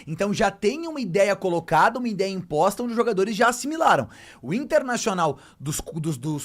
Então já tem uma ideia colocada, uma ideia imposta, onde os jogadores já assimilaram. O Internacional, dos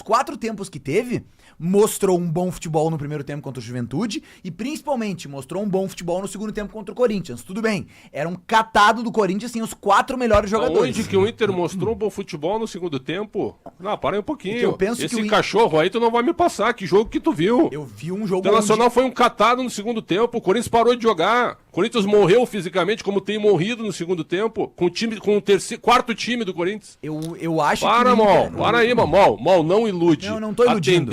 4 tempos que teve, mostrou um bom futebol no primeiro tempo contra o Juventude e principalmente mostrou um bom futebol no segundo tempo contra o Corinthians. Tudo bem, era um catado do Corinthians, assim, os 4 melhores jogadores. Onde que o Inter mostrou um bom futebol no segundo tempo? Não, para aí um pouquinho. Eu penso Esse que cachorro aí tu não vai me passar. Que jogo que tu viu? Eu vi um jogo O Internacional foi um catado no segundo tempo. O Corinthians parou de jogar. O Corinthians morreu fisicamente, como tem morrido no segundo tempo, com o quarto time do Corinthians. Eu acho para, que... Mol. Para aí, Mal. Mal, não ilude. Não tô iludindo.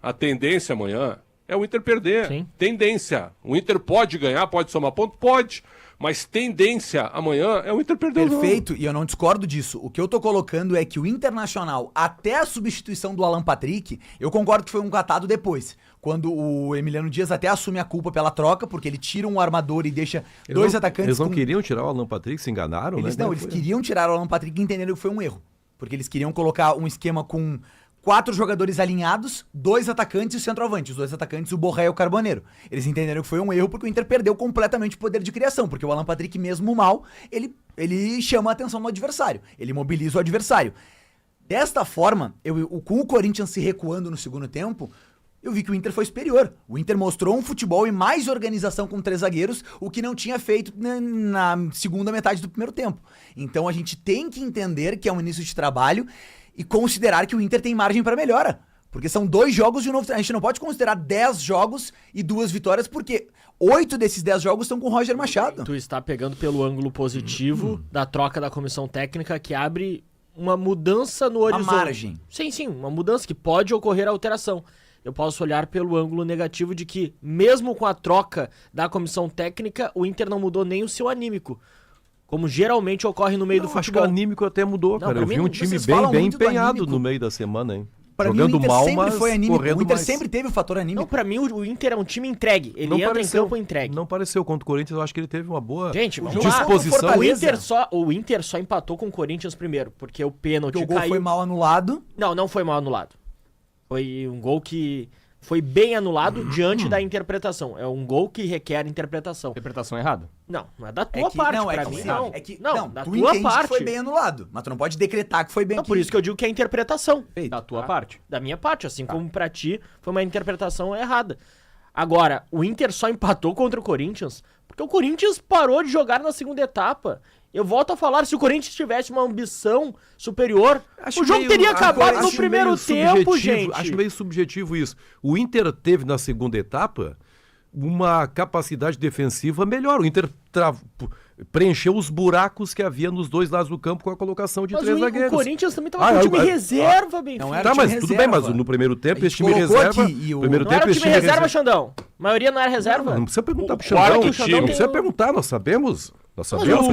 A tendência amanhã é o Inter perder. Sim. Tendência. O Inter pode ganhar, pode somar ponto? Pode. Mas tendência amanhã é o Inter perder. Perfeito, e eu não discordo disso. O que eu tô colocando é que o Internacional, até a substituição do Alan Patrick, eu concordo que foi um catado depois. Quando o Emiliano Dias até assume a culpa pela troca, porque ele tira um armador e deixa dois atacantes... Eles não queriam tirar o Alan Patrick, se enganaram, eles, né? Não, eles queriam tirar o Alan Patrick e entenderam que foi um erro. Porque eles queriam colocar um esquema com 4 jogadores alinhados, 2 atacantes e o centroavante. Os 2 atacantes, o Borré e o Carboneiro. Eles entenderam que foi um erro porque o Inter perdeu completamente o poder de criação. Porque o Alan Patrick, mesmo mal, ele chama a atenção do adversário. Ele mobiliza o adversário. Desta forma, com o Corinthians se recuando no segundo tempo, eu vi que o Inter foi superior. O Inter mostrou um futebol e mais organização com 3 zagueiros, o que não tinha feito na segunda metade do primeiro tempo. Então a gente tem que entender que é um início de trabalho e considerar que o Inter tem margem para melhora. Porque são 2 jogos de um novo... A gente não pode considerar 10 jogos e 2 vitórias, porque 8 desses 10 jogos estão com o Roger Machado. Tu está pegando pelo ângulo positivo da troca da comissão técnica, que abre uma mudança no horizonte. Uma margem. Sim, uma mudança que pode ocorrer alteração. Eu posso olhar pelo ângulo negativo de que, mesmo com a troca da comissão técnica, o Inter não mudou nem o seu anímico. Como geralmente ocorre no meio do futebol. Acho que o anímico até mudou, cara. Eu vi um time bem empenhado no meio da semana, hein? Jogando mim, mal, mas foi anímico. correndo O Inter mais. sempre teve o fator anímico. Não, pra mim o Inter é um time entregue. Ele entra em campo entregue. Não pareceu contra o Corinthians, eu acho que ele teve uma boa disposição. Lá, o Inter só empatou com o Corinthians primeiro, porque o pênalti caiu. O gol foi mal anulado. Não foi mal anulado. Foi um gol que foi bem anulado diante da interpretação. É um gol que requer interpretação. Interpretação errada? Não é da tua parte, pra mim não. Da tu tua parte. Que foi bem anulado, mas tu não pode decretar que foi bem. Não, por isso que eu digo que é interpretação. Da tua parte. Da minha parte, assim como pra ti foi uma interpretação errada. Agora, o Inter só empatou contra o Corinthians porque o Corinthians parou de jogar na segunda etapa. Eu volto a falar, se o Corinthians tivesse uma ambição superior, o jogo teria acabado no primeiro tempo, gente. Acho meio subjetivo isso. O Inter teve na segunda etapa uma capacidade defensiva melhor. O Inter preencheu os buracos que havia nos 2 lados do campo com a colocação de 3 zagueiros. O Corinthians também estava com o time reserva, Benfica. Tá, mas tudo bem, mas no primeiro tempo esse time reserva... Não era o time reserva, Xandão. A maioria não era reserva. Não precisa perguntar pro Xandão. Não precisa perguntar, nós sabemos. Nós sabemos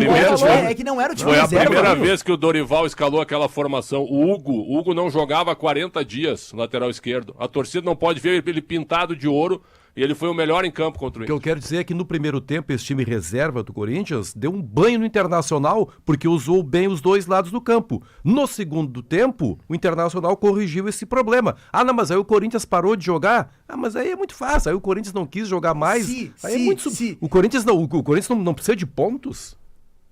É que não era o time Foi reserva. a primeira vez que o Dorival escalou aquela formação. O Hugo não jogava há 40 dias, lateral esquerdo. A torcida não pode ver ele pintado de ouro. E ele foi o melhor em campo contra o Inter. O que eu quero dizer é que no primeiro tempo esse time reserva do Corinthians deu um banho no Internacional porque usou bem os 2 lados do campo. No segundo tempo, o Internacional corrigiu esse problema. Ah, não, mas aí o Corinthians parou de jogar? Ah, mas aí é muito fácil. Aí o Corinthians não quis jogar mais. O Corinthians não precisa de pontos.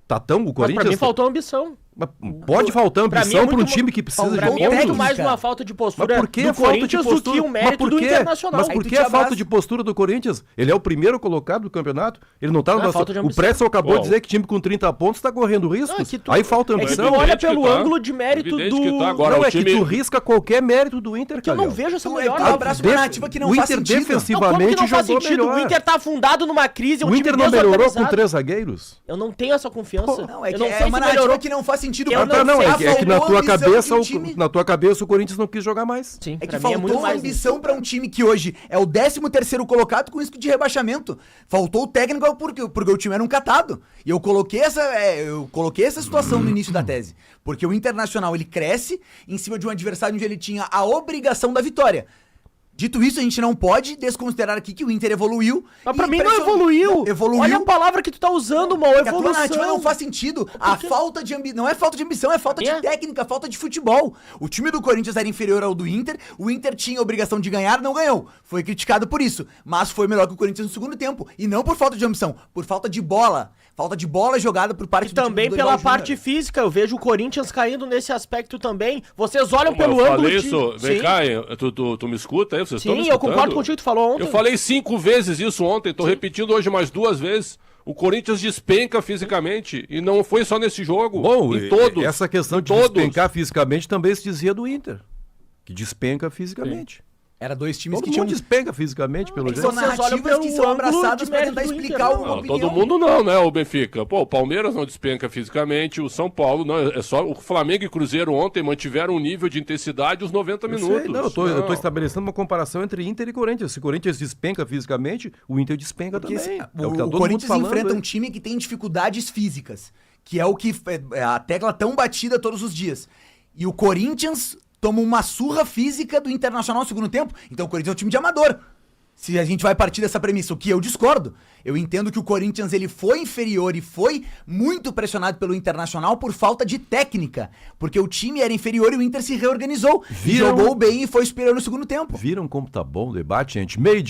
Tatão, o Corinthians... Mas pra mim faltou ambição. Mas pode faltar ambição para um time que precisa de pontos. Pra mim é muito mais uma falta de postura do Corinthians do que um mérito do Internacional. Mas por que a falta de postura do Corinthians? Ele é o primeiro colocado do campeonato. Ele não tá no nosso... O Presson acabou de dizer que time com 30 pontos tá correndo risco. Aí falta ambição. É que tu olha pelo ângulo de mérito do... Não, é que tu risca qualquer mérito do Inter, que eu não vejo essa melhora. Um abraço pra narrativa que não faz sentido. O Inter defensivamente jogou melhor. O Inter tá afundado numa crise, o Inter não melhorou com 3 zagueiros? Eu não tenho essa confiança. Não, é uma narrativa que não faz sentido. É que na tua cabeça o Corinthians não quis jogar mais. Sim, é que faltou ambição pra um time que hoje é o 13º colocado com risco de rebaixamento. Faltou o técnico porque o time era um catado. E eu coloquei essa situação no início da tese. Porque o Internacional, ele cresce em cima de um adversário onde ele tinha a obrigação da vitória. Dito isso, a gente não pode desconsiderar aqui que o Inter evoluiu. Mas pra mim não evoluiu. Olha a palavra que tu tá usando, mal. Evolução. A tua narrativa não faz sentido. A falta de ambição... Não é falta de ambição, é falta de técnica, falta de futebol. O time do Corinthians era inferior ao do Inter. O Inter tinha a obrigação de ganhar, não ganhou. Foi criticado por isso. Mas foi melhor que o Corinthians no segundo tempo. E não por falta de ambição, por falta de bola. Falta de bola jogada por parte E também do pela Dorival parte Júnior. física, eu vejo o Corinthians caindo nesse aspecto também. Vocês olham Mas pelo eu ângulo falei de... isso, vem Sim. cá, hein? Tu me escuta aí? Vocês estão me Sim, eu escutando? concordo contigo, tu falou ontem. Eu falei 5 vezes isso ontem, tô repetindo hoje mais 2 vezes. O Corinthians despenca fisicamente e não foi só nesse jogo. Bom, em todos. essa questão em de todos. despencar fisicamente também se dizia do Inter, que despenca fisicamente. Era 2 times Todo que mundo tinham... despenca fisicamente, pelo São jeito. Vocês olham narrativas pelo que são ângulo abraçadas de pra mérito tentar do Inter, explicar não. uma Não, opinião. todo mundo não, né, o Benfica? Pô, o Palmeiras não despenca fisicamente, o São Paulo não, é só o Flamengo e Cruzeiro ontem mantiveram um nível de intensidade os 90 Eu minutos. sei, não, eu tô estabelecendo uma comparação entre Inter e Corinthians. Se o Corinthians despenca fisicamente, o Inter despenca Porque também. esse- É o que tá o todo Corinthians mundo falando, enfrenta hein? um time que tem dificuldades físicas, que é o que é a tecla tão batida todos os dias. E o Corinthians toma uma surra física do Internacional no segundo tempo, então o Corinthians é um time de amador. Se a gente vai partir dessa premissa, o que eu discordo. Eu entendo que o Corinthians ele foi inferior e foi muito pressionado pelo Internacional por falta de técnica, porque o time era inferior e o Inter se reorganizou, Viram- jogou bem e foi superior no segundo tempo. Viram como tá bom o debate, gente? Meio